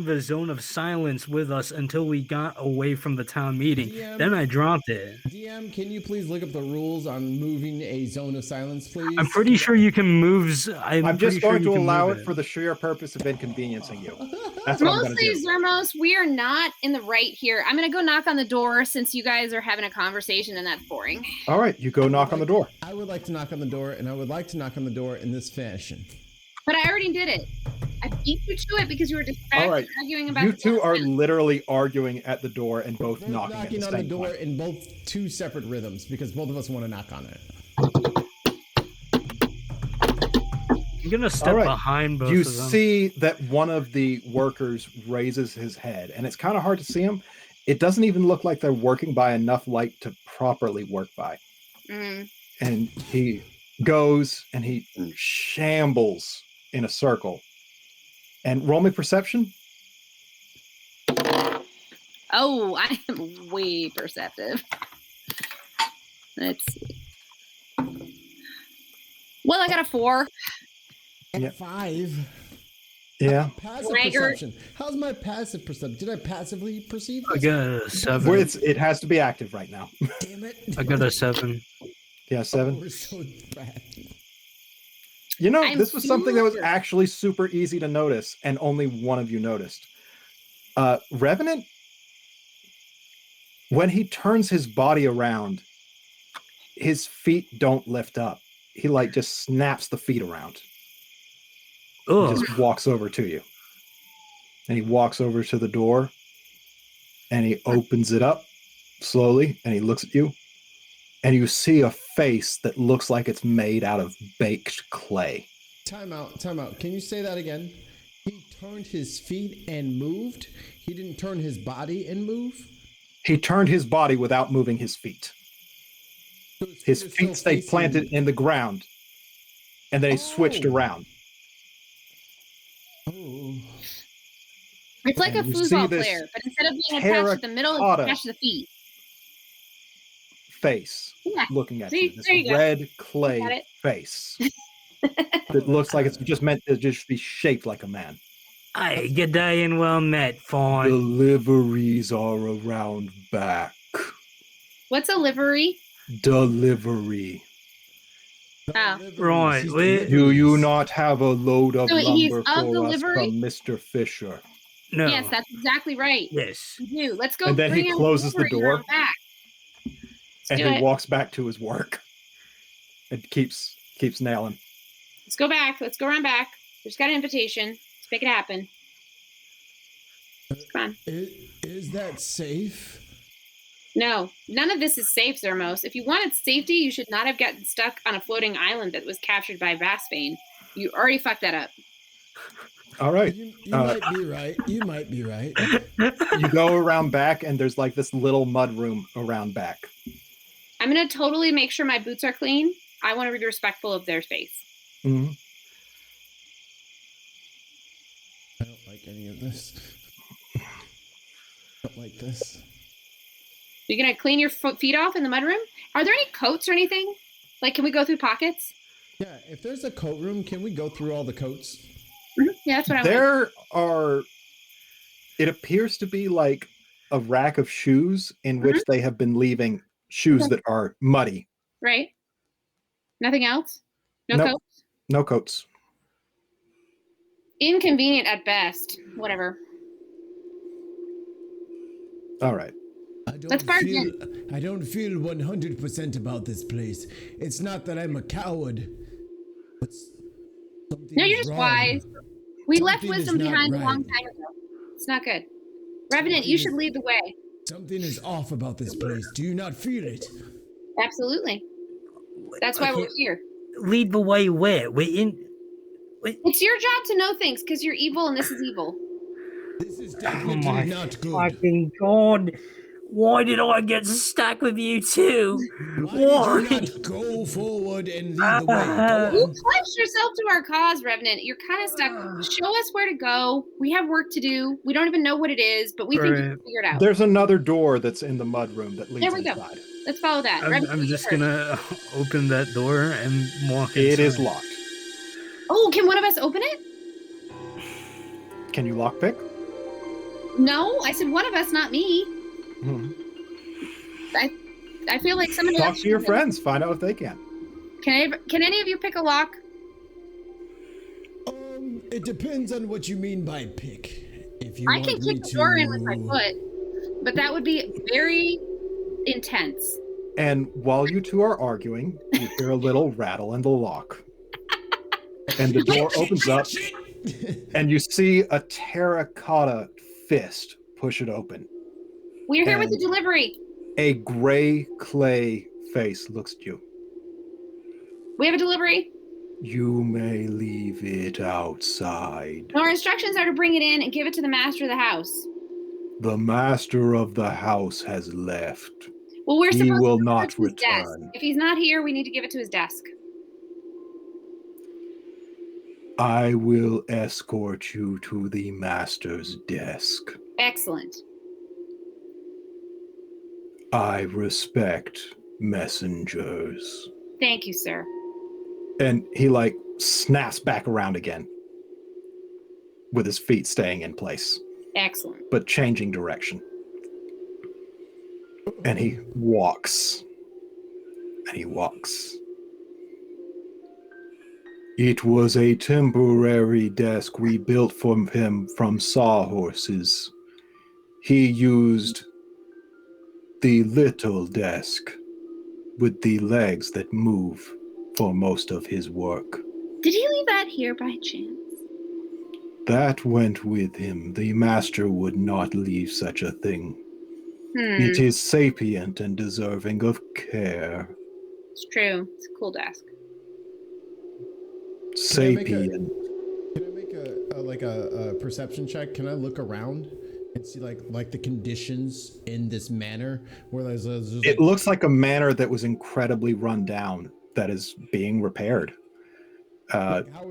the zone of silence with us until we got away from the town meeting. DM. Then I dropped it. DM, can you please look up the rules on moving a zone of silence, please? I'm pretty sure you can move. I'm just going to allow it for the sheer purpose of inconveniencing you. That's what I'm going to Mostly, do. Zermos, we are not in the right here. I'm gonna go knock on the door since you guys are having a conversation and that's boring. All right, you go knock on the door. I would like to knock on the door, and I would like to knock on the door in this fashion. But I already did it. I beat you to it because you were distracted All right, arguing about you the two are content. literally arguing at the door and both Both knocking at the on the same door time. in both two separate rhythms because both of us want to knock on it. I'm gonna step All right. behind both You of them. see that one of the workers raises his head, and it's kind of hard to see him. It doesn't even look like they're working by enough light to properly work by. Mm. And he goes and he shambles in a circle. And roll me perception. Oh, I am way perceptive. Let's see. Well, I got a 4. Yeah. 5. Yeah. Passive Braggart. perception. How's my passive perception? Did I passively perceive I this? got a 7. Well, it has to be active right now. Damn it. I got a 7. Yeah, 7. We're so bad. You know, I'm this was something that was here. actually super easy to notice, and only one of you noticed. Revenant, when he turns his body around, his feet don't lift up. He like just snaps the feet around. He Oh, just walks over to you. And he walks over to the door, and he opens it up slowly, and he looks at you, and you see a face that looks like it's made out of baked clay. Time out. Can you say that again? He turned his feet and moved. He didn't turn his body and move. He turned his body without moving his feet. So His are feet still stayed facing- planted in the ground, and then he switched Oh. around. Oh. It's like a And you see foosball this player, but instead of being attached to the middle, it's terracotta attached to the feet. Face Yeah. looking at See, you. This there you go. red Got clay it. face that looks like it's just meant to just be shaped like a man. hey, good day and well met, Fawn. Deliveries are around back. What's a livery? Delivery. Oh. Right, He's we- Do you not have a load of So he's lumber of for us delivery? from Mr. Fisher? No. Yes, that's exactly right. Yes. We do. Let's go. And then he bring him closes the delivery door. around back. And do he it. walks back to his work. And keeps nailing. Let's go back. Let's go around back. just got an invitation. Let's make it happen. Come on. Is that safe? No, none of this is safe, Zermos. If you wanted safety, you should not have gotten stuck on a floating island that was captured by Blasphemy. You already fucked that up. All right. You might be right. You might be right. You go around back, and there's like this little mud room around back. I'm going to totally make sure my boots are clean. I want to be respectful of their space. Mm-hmm. I don't like any of this. I don't like this. You're going to clean your feet off in the mudroom? Are there any coats or anything? Like, can we go through pockets? Yeah, if there's a coat room, can we go through all the coats? Mm-hmm. Yeah, that's what I want. There are, it appears to be like a rack of shoes in which they have been leaving shoes that are muddy. Right. Nothing else? No Nope. coats? No coats. Inconvenient at best. Whatever. All right. Let's bargain. I don't feel 100% about this place. It's not that I'm a coward. But something No, you're is just wrong. wise. We left Something is wisdom not behind a right. long time ago. It's not good. Revenant, you should lead the way. Something is off about this place. Do you not feel it? Absolutely. That's why we're here. Lead the way where? We're in. It's your job to know things because you're evil and this is evil. This is Oh definitely my not good. fucking god. Why did I get stuck with you two? Why did you not go forward and lead the way? Go You on. pledged yourself to our cause, Revenant. You're kind of stuck. Show us where to go. We have work to do. We don't even know what it is, but we think you can figure it out. There's another door that's in the mud room that leads There we go. inside. Let's follow that. I'm Revenant, just you first. gonna open that door and walk inside. It is locked. Oh, can one of us open it? Can you lockpick? No, I said one of us, not me. Hmm. I feel like somebody Talk else to your should. friends. Find out if they can. Can any of you pick a lock? It depends on what you mean by pick. If you I want can me kick the to... door in with my foot, but that would be very intense. And while you two are arguing, you hear a little rattle in the lock. And the door opens up, and you see a terracotta fist push it open. We're here with the And delivery. a gray clay face looks at you. We have a delivery. You may leave it outside. Our instructions are to bring it in and give it to the master of the house. The master of the house has left. Well, we're He supposed will to give it not to his desk. return. If he's not here, we need to give it to his desk. I will escort you to the master's desk. Excellent. I respect messengers. Thank you, sir. And he like snaps back around again with his feet staying in place, Excellent. but changing direction. And he walks. And he walks. It was a temporary desk we built for him from sawhorses. He used the little desk with the legs that move for most of his work. Did he leave that here by chance? That went with him. The master would not leave such a thing. It is sapient and deserving of care. It's true. It's a cool desk. Sapient. Can I make a perception check? Can I look around and see like the conditions in this manor where there's It looks like a manor that was incredibly run down that is being repaired.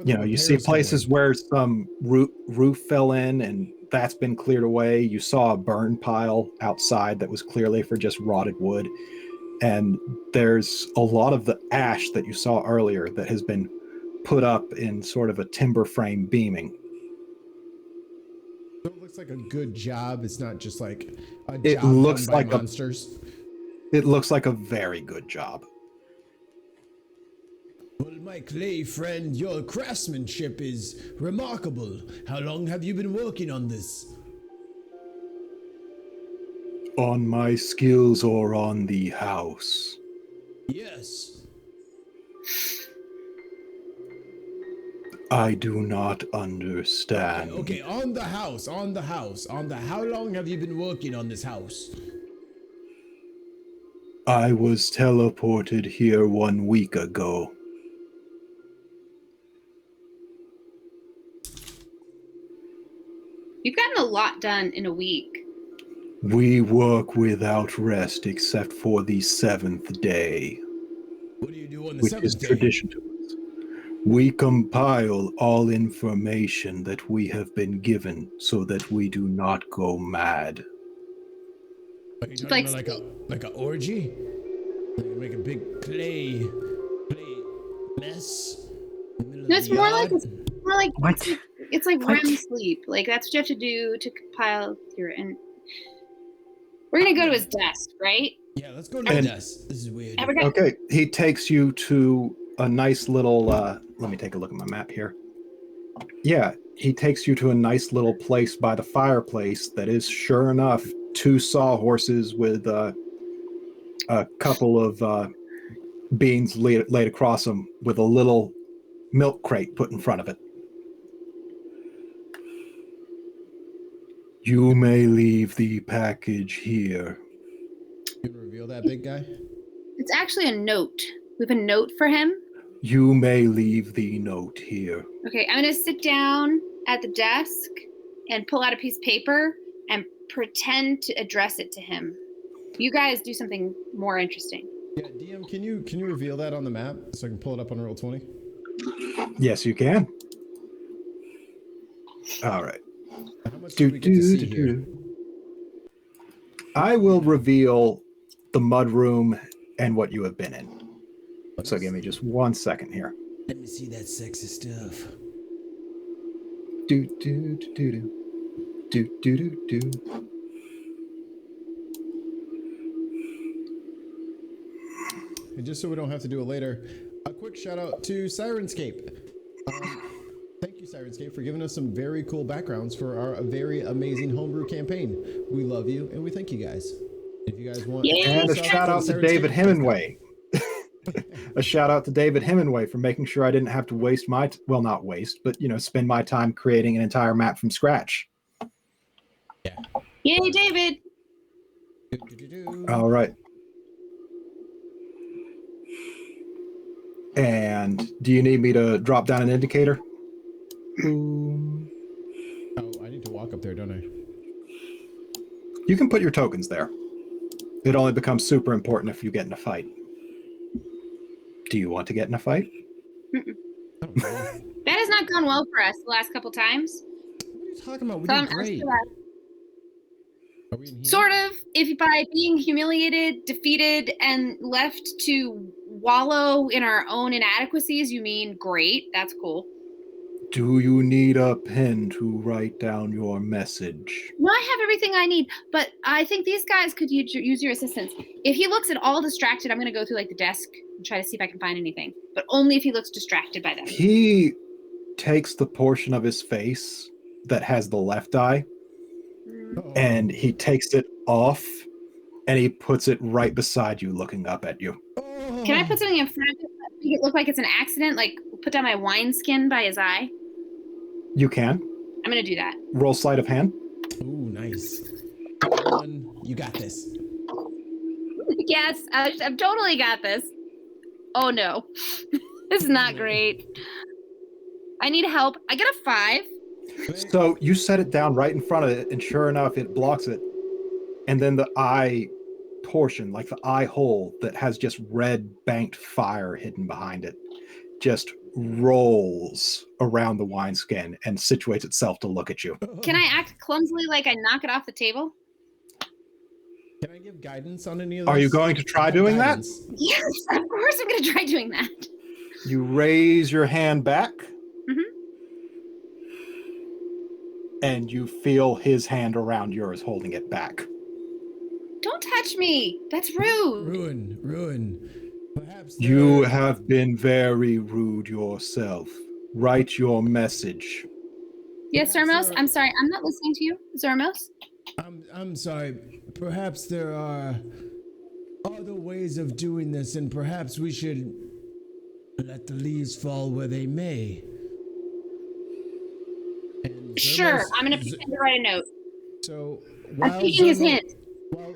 You see places where some roof fell in and that's been cleared away. You saw a burn pile outside that was clearly for just rotted wood. And there's a lot of the ash that you saw earlier that has been put up in sort of a timber frame beaming. So it looks like a good job. It's not just like a It job looks done by like monsters. It looks like a very good job. Well, my clay friend, your craftsmanship is remarkable. How long have you been working on this? On my skills or on the house? Yes. I do not understand. Okay, on the house. How long have you been working on this house? I was teleported here 1 week ago. You've gotten a lot done in a week. We work without rest except for the 7th day, What do you do on the which is 7th day? tradition to us. We compile all information that we have been given so that we do not go mad. Are you talking Like- about like a orgy? Like make a big play mess? In the middle of No, it's the more like yard? What? it's like What? REM sleep. Like that's what you have to do to compile your. And we're gonna go to his desk, right? Yeah, let's go to the And- desk. This is weird. And we're gonna, Okay, he takes you to a nice little, let me take a look at my map here. Yeah, he takes you to a nice little place by the fireplace that is, sure enough, 2 sawhorses with a couple of beans laid across them with a little milk crate put in front of it. You may leave the package here. You gonna reveal that big guy? it's actually a note. We have a note for him. You may leave the note here. Okay, I'm gonna sit down at the desk and pull out a piece of paper and pretend to address it to him. You guys do something more interesting. Yeah, DM, can you reveal that on the map so I can pull it up on Roll20? Yes, you can. All right. How much do we get to see here? I will reveal the mud room and what you have been in. So give me just 1 second here. Let me see that sexy stuff. Do do do do do do do do. And just so we don't have to do it later, a quick shout out to Sirenscape. Thank you, Sirenscape, for giving us some very cool backgrounds for our very amazing homebrew campaign. We love you and we thank you guys. If you guys want, And a shout out to David Hemingway. A shout out to David Hemingway for making sure I didn't have to waste my well, not waste, but spend my time creating an entire map from scratch. Yay, David! All right. And do you need me to drop down an indicator? Boom. Oh, I need to walk up there, don't I? You can put your tokens there. It only becomes super important if you get in a fight. Do you want to get in a fight? I don't know. That has not gone well for us the last couple times. What are you talking about? We So did I'm great. sure that- Are we in here? Sort of. If by being humiliated, defeated, and left to wallow in our own inadequacies, you mean great. That's cool. Do you need a pen to write down your message? No, I have everything I need, but I think these guys could use your assistance. If he looks at all distracted, I'm going to go through like the desk and try to see if I can find anything, but only if he looks distracted by them. He takes the portion of his face that has the left eye Uh-oh. and he takes it off and he puts it right beside you, looking up at you. Oh. Can I put something in front of it that make it look like it's an accident? Like put down my wineskin by his eye? You can. I'm going to do that. Roll sleight of hand. Ooh, nice. One, you got this. Yes, I've totally got this. Oh no, this is not great. I need help. I get a 5. So you set it down right in front of it, and sure enough, it blocks it. And then the eye portion, like the eye hole that has just red banked fire hidden behind it, just rolls around the wineskin and situates itself to look at you. Can I act clumsily like I knock it off the table? Can I give guidance on any of this? Are you going to try doing that? Guidance. Yes, of course I'm going to try doing that. You raise your hand back, and you feel his hand around yours holding it back. Don't touch me. That's rude. Ruin. Perhaps You there- have been very rude yourself. Write your message. Yes, Perhaps Zermos? there- I'm sorry. I'm not listening to you. Zermos? I'm sorry. Perhaps there are other ways of doing this, and perhaps we should let the leaves fall where they may. Sure, I'm gonna pretend to write a note. So I'm taking his hint. Well,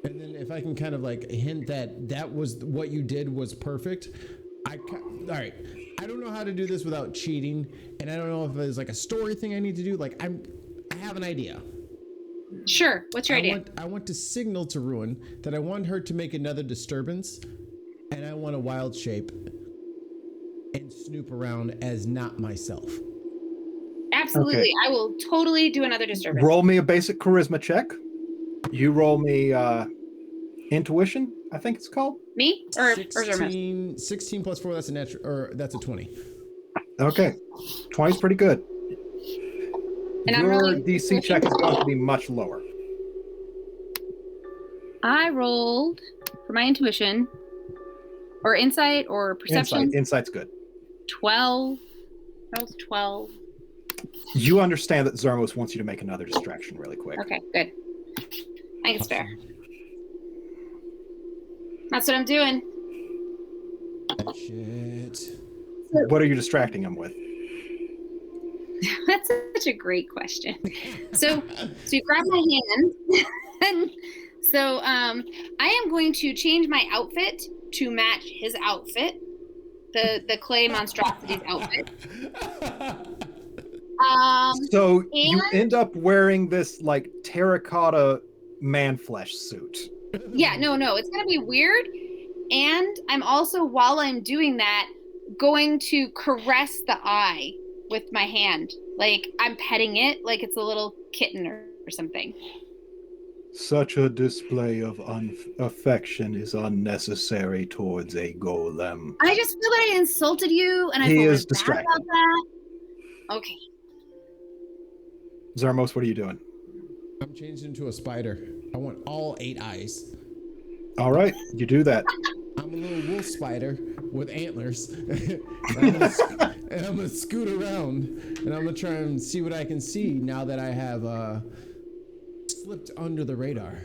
and then if I can kind of like hint that was what you did was perfect. All right. I don't know how to do this without cheating, and I don't know if there's like a story thing I need to do. Like I have an idea. Sure. What's your idea? I want to signal to Ruin that I want her to make another disturbance, and I want a wild shape and snoop around as not myself. Absolutely. Okay. I will totally do another disturbance. Roll me a basic charisma check. You roll me intuition, I think it's called. Me or Zermos? 16 plus 4, that's a natural, or that's a 20. Okay. 20's pretty good. And Your I'm rolling DC check is going to be much lower. I rolled for my intuition or insight or perception. Insight's good. 12. That was 12. You understand that Zermos wants you to make another distraction really quick. Okay, good. I think it's fair. That's what I'm doing. Shit. What are you distracting him with? That's such a great question. So you grab my hand, and so I am going to change my outfit to match his outfit, the clay monstrosity's outfit. So you end up wearing this like terracotta man flesh suit. Yeah, no, it's gonna be weird. And I'm also, while I'm doing that, going to caress the eye with my hand. Like I'm petting it like it's a little kitten or something. Such a display of affection is unnecessary towards a golem. I just feel that I insulted you, and I feel really bad about that. Okay. Zermos, what are you doing? I'm changed into a spider. I want all 8 eyes. All right, you do that. I'm a little wolf spider with antlers. and I'm gonna scoot around, and I'm gonna try and see what I can see now that I have slipped under the radar.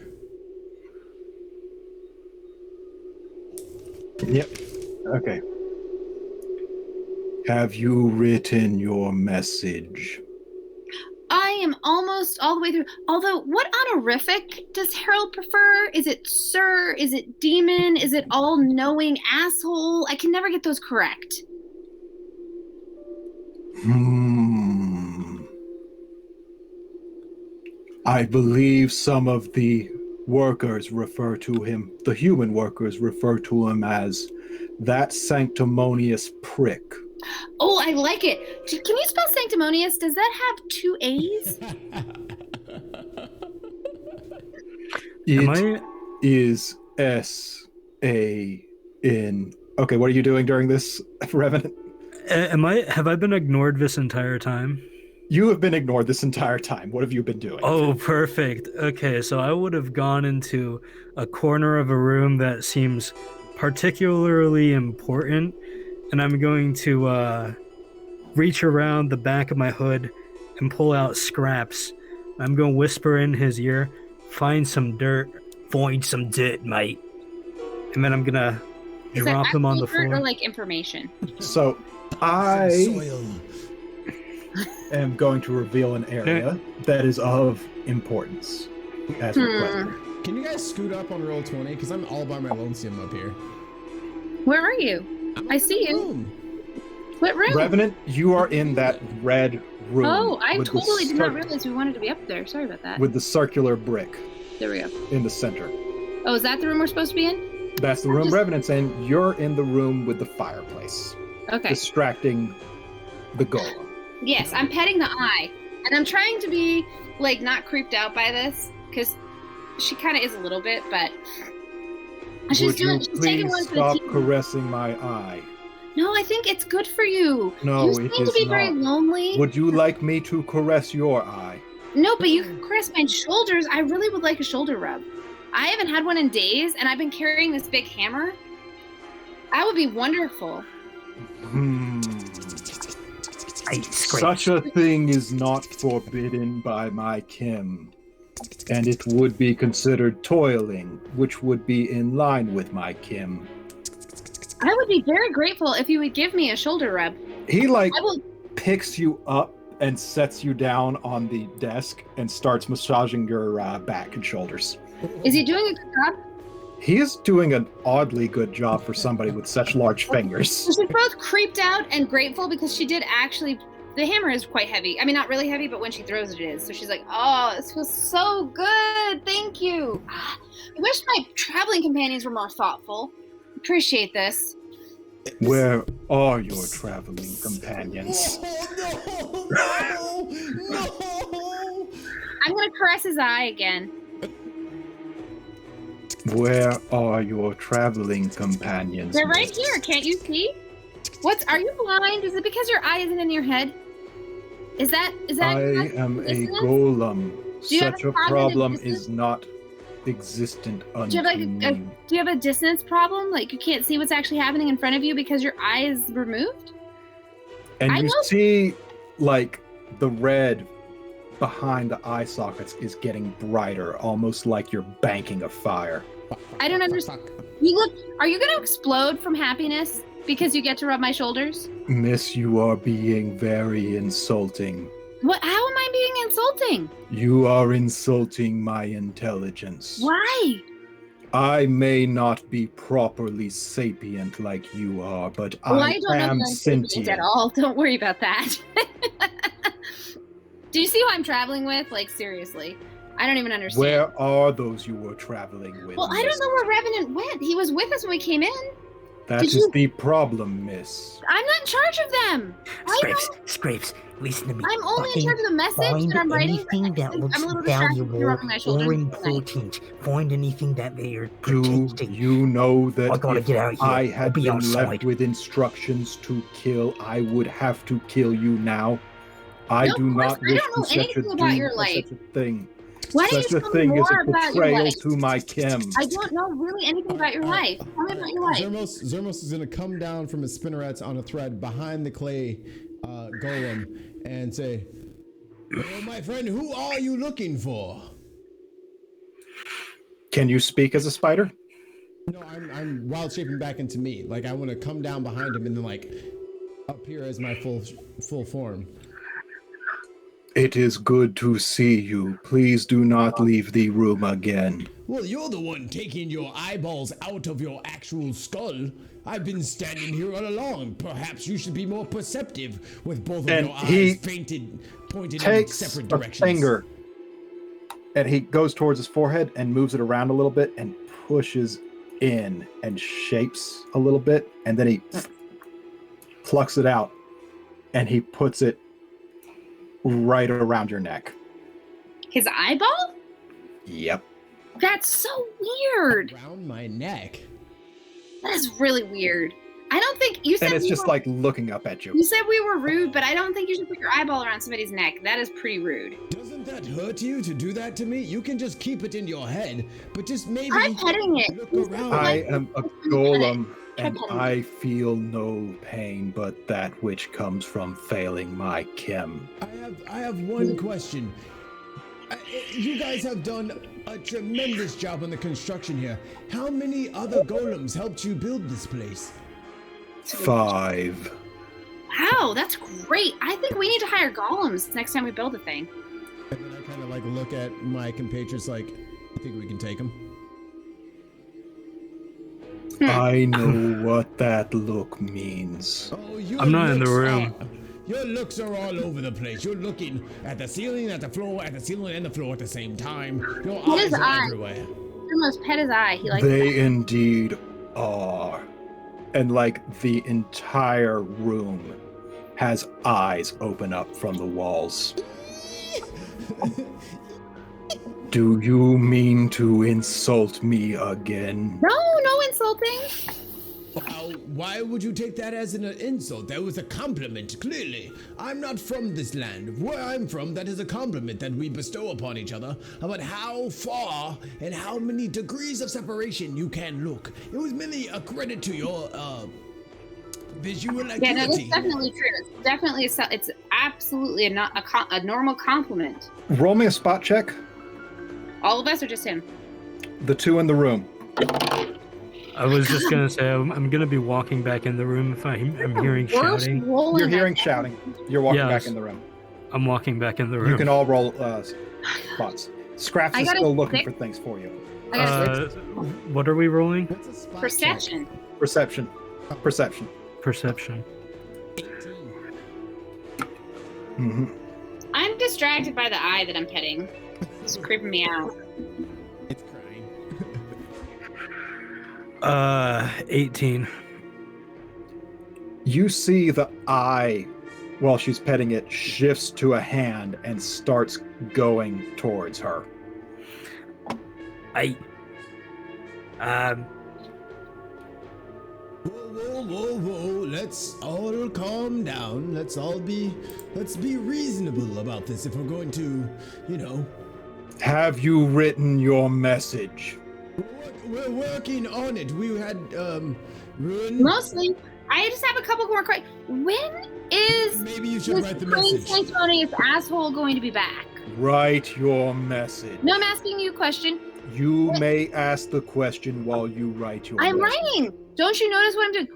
Yep. Okay. Have you written your message? I am almost all the way through. Although, what honorific does Harold prefer? Is it Sir? Is it Demon? Is it all-knowing asshole? I can never get those correct. I believe some of the workers refer to him, the human workers refer to him as that sanctimonious prick. Oh, I like it. Can you spell sanctimonious? Does that have 2 A's? It is S-A-N. Okay, what are you doing during this, Revenant? Have I been ignored this entire time? You have been ignored this entire time. What have you been doing? Oh, perfect. Okay, so I would have gone into a corner of a room that seems particularly important, and I'm going to reach around the back of my hood and pull out scraps. I'm going to whisper in his ear, find some dirt, mate. And then I'm going to drop him on the floor. Or like information? So I am going to reveal an area that is of importance as requested. Can you guys scoot up on Roll20? Because I'm all by my lonesome up here. Where are you? I see you. Room. What room? Revenant, you are in that red room. Oh, I totally did not realize we wanted to be up there. Sorry about that. With the circular brick There we go. in the center. Oh, is that the room we're supposed to be in? That's the room Revenant's in. You're in the room with the fireplace. Okay. Distracting the golem. Yes, I'm petting the eye. And I'm trying to be, like, not creeped out by this, because she kind of is a little bit, but she's taking one for the team. Stop caressing my eye. No, I think it's good for you. No, you seem to be very lonely. Would you like me to caress your eye? No, but you can caress my shoulders. I really would like a shoulder rub. I haven't had one in days, and I've been carrying this big hammer. That would be wonderful. Such a thing is not forbidden by my kin, and it would be considered toiling, which would be in line with my kin. I would be very grateful if you would give me a shoulder rub. He picks you up and sets you down on the desk and starts massaging your back and shoulders. Is he doing a good job? He is doing an oddly good job for somebody with such large fingers. So she's both creeped out and grateful because she did actually. The hammer is quite heavy. I mean, not really heavy, but when she throws it, it is. So she's like, "Oh, this feels so good. Thank you. I wish my traveling companions were more thoughtful. Appreciate this." Where are your traveling companions? No! I'm gonna caress his eye again. Where are your traveling companions? They're right here. Can't you see? Are you blind? Is it because your eye isn't in your head? Is that? I am a dissonance? golem. Do you have Such a a cognitive problem dissonance? is not existent Do you have unto me. do you have a dissonance problem? Like you can't see what's actually happening in front of you because your eye is removed? And I you know- see, like, the red behind the eye sockets is getting brighter, almost like you're banking a fire. I don't understand. Are you gonna explode from happiness because you get to rub my shoulders? Miss, you are being very insulting. What? How am I being insulting? You are insulting my intelligence. Why? I may not be properly sapient like you are, but Well, I I don't know am if I'm sapient sentient. at all. Don't worry about that. Do you see who I'm traveling with? Like seriously, I don't even understand. Where are those you were traveling with? Well, I miss? don't know where Revenant went. He was with us when we came in. That Did is you- the problem, miss. I'm not in charge of them. Scrapes, listen to me. I'm only in Fucking charge of the message Find that I'm writing. anything that looks I'm a little distracted from valuable rubbing my shoulders. or important. Find anything that they are Do protecting. you know I that gotta if get out of here. I I'll had be been outside. left with instructions to kill, I would have to kill you now? I No, do of course, not I wish don't know to such a anything about your life. such a thing. Why don't Such you a tell me thing is more a about your betrayal life? to my Kim. I don't know really anything about your life. Tell me about your life. Zermos is gonna come down from his spinnerets on a thread behind the clay golem and say, "Oh, my friend, who are you looking for?" Can you speak as a spider? No, I'm wild shaping back into me. Like I want to come down behind him and then like appear as my full form. It is good to see you. Please do not leave the room again. Well, you're the one taking your eyeballs out of your actual skull. I've been standing here all along. Perhaps you should be more perceptive with both of And your he eyes pointed in Takes separate a directions. finger and he goes towards his forehead and moves it around a little bit and pushes in and shapes a little bit, and then he plucks it out and he puts it right around your neck. His eyeball? Yep. That's so weird. Around my neck. That is really weird. I don't think you said And it's we just were, like looking up at you. you said we were rude, but I don't think you should put your eyeball around somebody's neck. That is pretty rude. Doesn't that hurt you to do that to me? You can just keep it in your head, but just maybe I'm petting it. look You said around. I like- am a golem, and I feel no pain but that which comes from failing my Kim. I have one question. You guys have done a tremendous job on the construction here. How many other golems helped you build this place? 5. Wow, that's great. I think we need to hire golems next time we build a thing. And then I kind of like look at my compatriots like, I think we can take them. I know what that look means. Oh, your I'm not in the looks room. Your looks are all over the place. You're looking at the ceiling, at the floor, at the ceiling and the floor at the same time. Your What is eyes are eye? everywhere. Almost pet his eye. He likes They indeed are. And like the entire room has eyes open up from the walls. Do you mean to insult me again? No insulting. Why would you take that as an insult? That was a compliment, clearly. I'm not from this land. Where I'm from, that is a compliment that we bestow upon each other about how far and how many degrees of separation you can look. It was merely a credit to your visual acuity. Yeah, no, that's definitely true. It's definitely it's absolutely a normal compliment. Roll me a spot check. All of us or just him? The two in the room. I was just gonna say I'm gonna be walking back in the room if I'm hearing Worst shouting. roll You're in hearing that- shouting. You're walking Yes. back in the room. I'm walking back in the room. You can all roll spots. Scraps I is got a still looking 6. for things for you. I got What are we rolling? What's a spot check? perception. Perception. Perception. Perception. 18. Mm-hmm. I'm distracted by the eye that I'm petting. It's creeping me out. It's crying. 18. You see the eye, while she's petting it, shifts to a hand and starts going towards her. Whoa. Let's all calm down. Let's be reasonable about this if we're going to, Have you written your message? We're working on it. We had, ruin. Mostly, I just have a couple more questions. When is Maybe you should this write the Supreme message. Sanctimonious asshole going to be back? Write your message. No, I'm asking you a question. You may ask the question while you write your I'm message. writing. Don't you notice what I'm doing?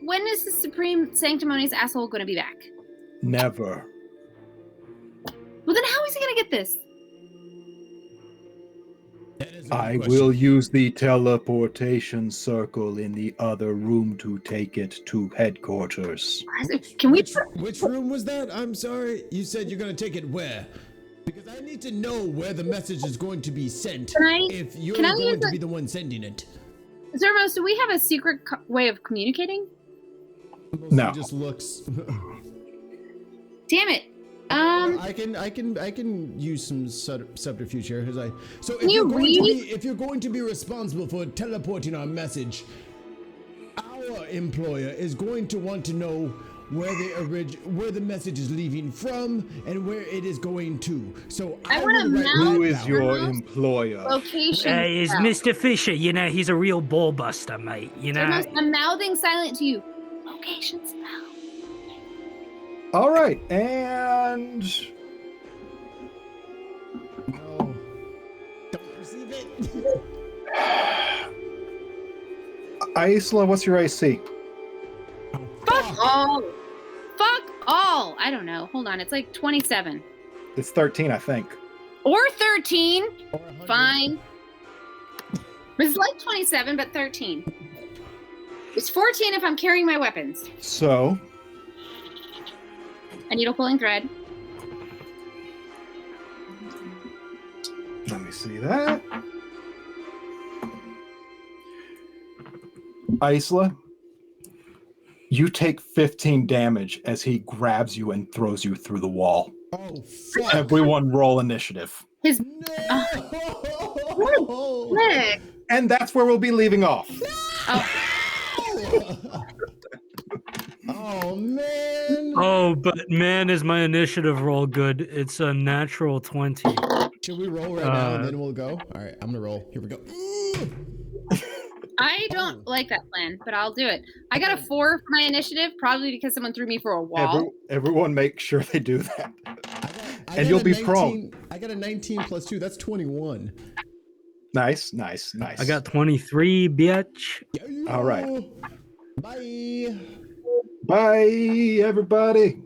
When is the Supreme Sanctimonious asshole going to be back? Never. Well, then how is he going to get this? That is a good I question. will use the teleportation circle in the other room to take it to headquarters. Can we? Which room was that? I'm sorry. You said you're going to take it where? Because I need to know where the message is going to be sent. If you're can I going use to the- be the one sending it. Zermos, do we have a secret way of communicating? No. He just looks. Damn it. I can use some subterfuge here. So Can you if you're going to be responsible for teleporting our message, our employer is going to want to know where the message is leaving from and where it is going to. So I I wanna will write mount- that Who is down. your Zermos? employer? Location. Is spell. Mr. Fisher, he's a real ball buster, mate. Zermos, I'm mouthing silent to you. Location spell. All right, and No. Don't receive it. Isla, what's your AC? Fuck all. Fuck all. I don't know. Hold on. It's like 27. It's 13, I think. Or 13. Or 100. Fine. It's like 27, but 13. It's 14 if I'm carrying my weapons. So, A needle pulling thread. let me see that. Isla, you take 15 damage as he grabs you and throws you through the wall. Oh, fuck. Everyone roll initiative. His No! leg. And that's where we'll be leaving off. Oh, Oh, man. Oh, but man, is my initiative roll good. It's a natural 20. Should we roll right now and then we'll go? All right, I'm going to roll. Here we go. I don't like that plan, but I'll do it. I got a 4 for my initiative, probably because someone threw me for a wall. Everyone make sure they do that. I And got you'll a be 19 prone. I got a 19 plus 2. That's 21. Nice. I got 23, bitch. All right. Bye. Bye, everybody.